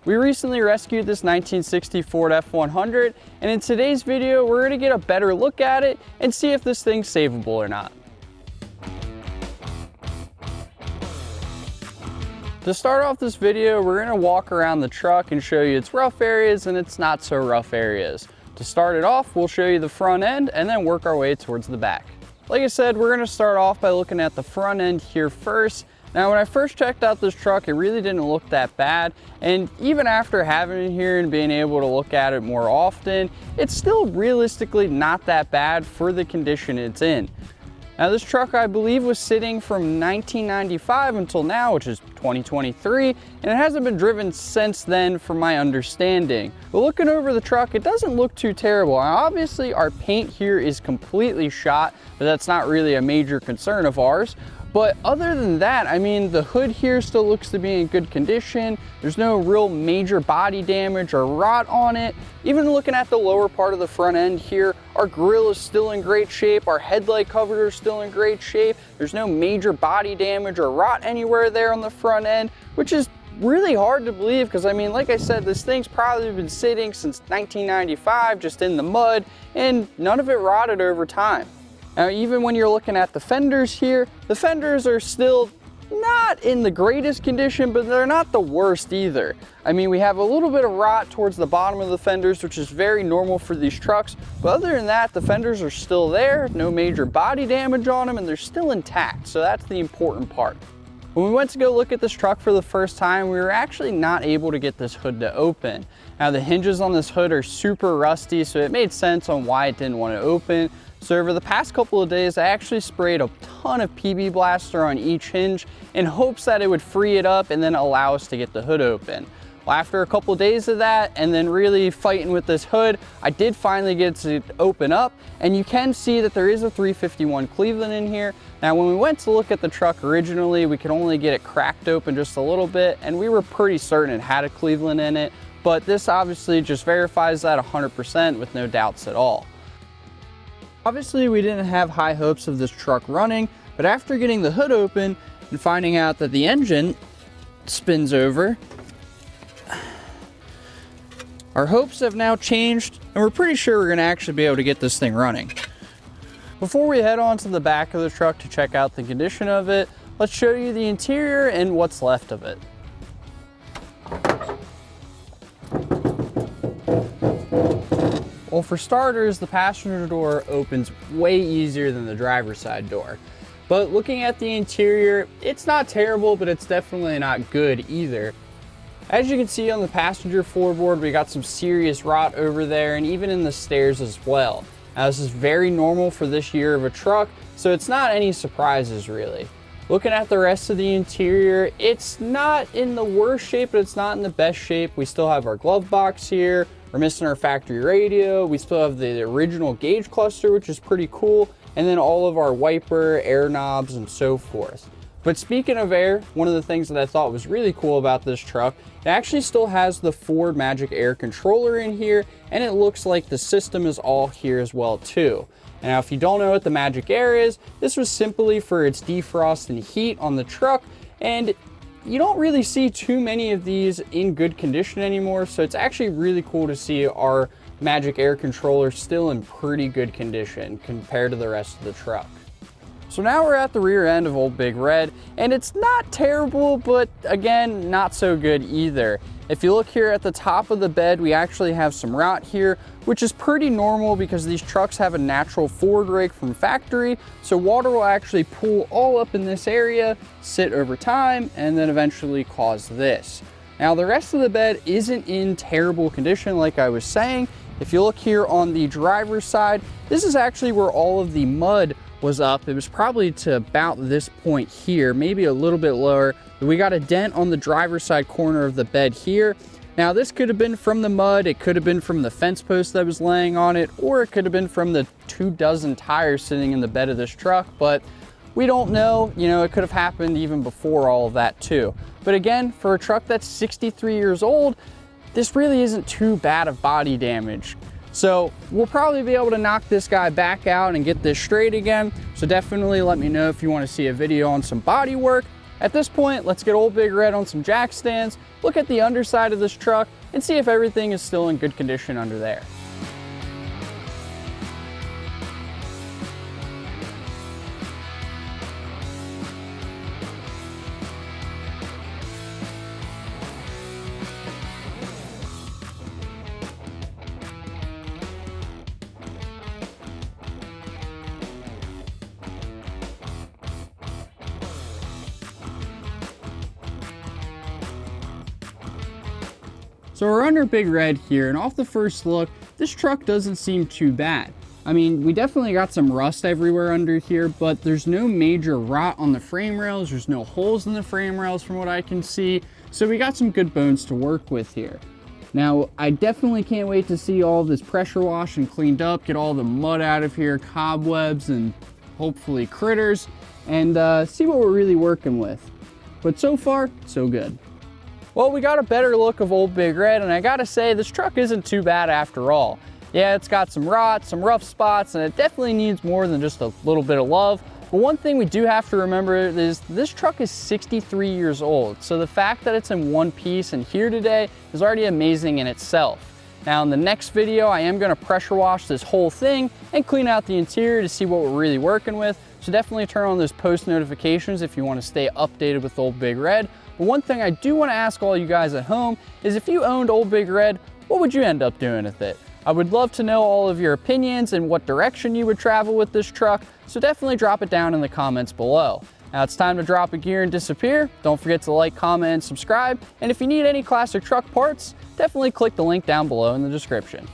We recently rescued this 1960 Ford F100, and in today's video we're going to get a better look at it and see if this thing's savable or not. To start off this video, we're going to walk around the truck and show you its rough areas and its not so rough areas. To start it off, we'll show you the front end and then work our way towards the back. Like I said, we're going to start off by looking at the front end here first. Now, when I first checked out this truck, it really didn't look that bad. And even after having it here and being able to look at it more often, it's still realistically not that bad for the condition it's in. Now, this truck, I believe, was sitting from 1995 until now, which is 2023, and it hasn't been driven since then from my understanding. But looking over the truck, it doesn't look too terrible. Now, obviously, our paint here is completely shot, but that's not really a major concern of ours. But other than that, I mean, the hood here still looks to be in good condition. There's no real major body damage or rot on it. Even looking at the lower part of the front end here, our grille is still in great shape. Our headlight covers are still in great shape. There's no major body damage or rot anywhere there on the front end, which is really hard to believe because, I mean, like I said, this thing's probably been sitting since 1995, just in the mud, and none of it rotted over time. Now, even when you're looking at the fenders here, the fenders are still not in the greatest condition, but they're not the worst either. I mean, we have a little bit of rot towards the bottom of the fenders, which is very normal for these trucks. But other than that, the fenders are still there, no major body damage on them, and they're still intact. So that's the important part. When we went to go look at this truck for the first time, we were actually not able to get this hood to open. Now, the hinges on this hood are super rusty, so it made sense on why it didn't want to open. So over the past couple of days, I actually sprayed a ton of PB Blaster on each hinge in hopes that it would free it up and then allow us to get the hood open. Well, after a couple of days of that and then really fighting with this hood, I did finally get to open up, and you can see that there is a 351 Cleveland in here. Now, when we went to look at the truck originally, we could only get it cracked open just a little bit, and we were pretty certain it had a Cleveland in it, but this obviously just verifies that 100% with no doubts at all. Obviously, we didn't have high hopes of this truck running, but after getting the hood open and finding out that the engine spins over, our hopes have now changed, and we're pretty sure we're going to actually be able to get this thing running. Before we head on to the back of the truck to check out the condition of it, let's show you the interior and what's left of it. Well, for starters, the passenger door opens way easier than the driver's side door. But looking at the interior, it's not terrible, but it's definitely not good either. As you can see on the passenger floorboard, we got some serious rot over there, and even in the stairs as well. Now, this is very normal for this year of a truck, so it's not any surprises really. Looking at the rest of the interior, it's not in the worst shape, but it's not in the best shape. We still have our glove box here. We're missing our factory radio. We still have the original gauge cluster, which is pretty cool. And then all of our wiper, air knobs, and so forth. But speaking of air, one of the things that I thought was really cool about this truck, it actually still has the Ford Magic Air controller in here, and it looks like the system is all here as well too. Now, if you don't know what the Magic Air is, this was simply for its defrost and heat on the truck, and you don't really see too many of these in good condition anymore, so it's actually really cool to see our Magic Air controller still in pretty good condition compared to the rest of the truck. So now we're at the rear end of Old Big Red, and it's not terrible, but again, not so good either. If you look here at the top of the bed, we actually have some rot here, which is pretty normal because these trucks have a natural forward rake from factory, so water will actually pool all up in this area, sit over time, and then eventually cause this. Now, the rest of the bed isn't in terrible condition like I was saying. If you look here on the driver's side, this is actually where all of the mud was up. It was probably to about this point here, maybe a little bit lower. We got a dent on the driver's side corner of the bed here. Now, this could have been from the mud, it could have been from the fence post that was laying on it, or it could have been from the 24 tires sitting in the bed of this truck, but we don't know. You know, it could have happened even before all of that too. But again, for a truck that's 63 years old, this really isn't too bad of body damage. So we'll probably be able to knock this guy back out and get this straight again. So definitely let me know if you want to see a video on some body work. At this point, let's get Old Big Red on some jack stands, look at the underside of this truck, and see if everything is still in good condition under there. So we're under Big Red here, and off the first look, this truck doesn't seem too bad. I mean, we definitely got some rust everywhere under here, but there's no major rot on the frame rails. There's no holes in the frame rails from what I can see. So we got some good bones to work with here. Now, I definitely can't wait to see all this pressure washed and cleaned up, get all the mud out of here, cobwebs, and hopefully critters, and see what we're really working with. But so far, so good. Well, we got a better look of Old Big Red, and I gotta say, this truck isn't too bad after all. Yeah, it's got some rot, some rough spots, and it definitely needs more than just a little bit of love. But one thing we do have to remember is this truck is 63 years old, so the fact that it's in one piece and here today is already amazing in itself. Now in the next video, I am gonna pressure wash this whole thing and clean out the interior to see what we're really working with. So definitely turn on those post notifications if you wanna stay updated with Old Big Red. But one thing I do wanna ask all you guys at home is if you owned Old Big Red, what would you end up doing with it? I would love to know all of your opinions and what direction you would travel with this truck, so definitely drop it down in the comments below. Now it's time to drop a gear and disappear. Don't forget to like, comment, and subscribe. And if you need any classic truck parts, definitely click the link down below in the description.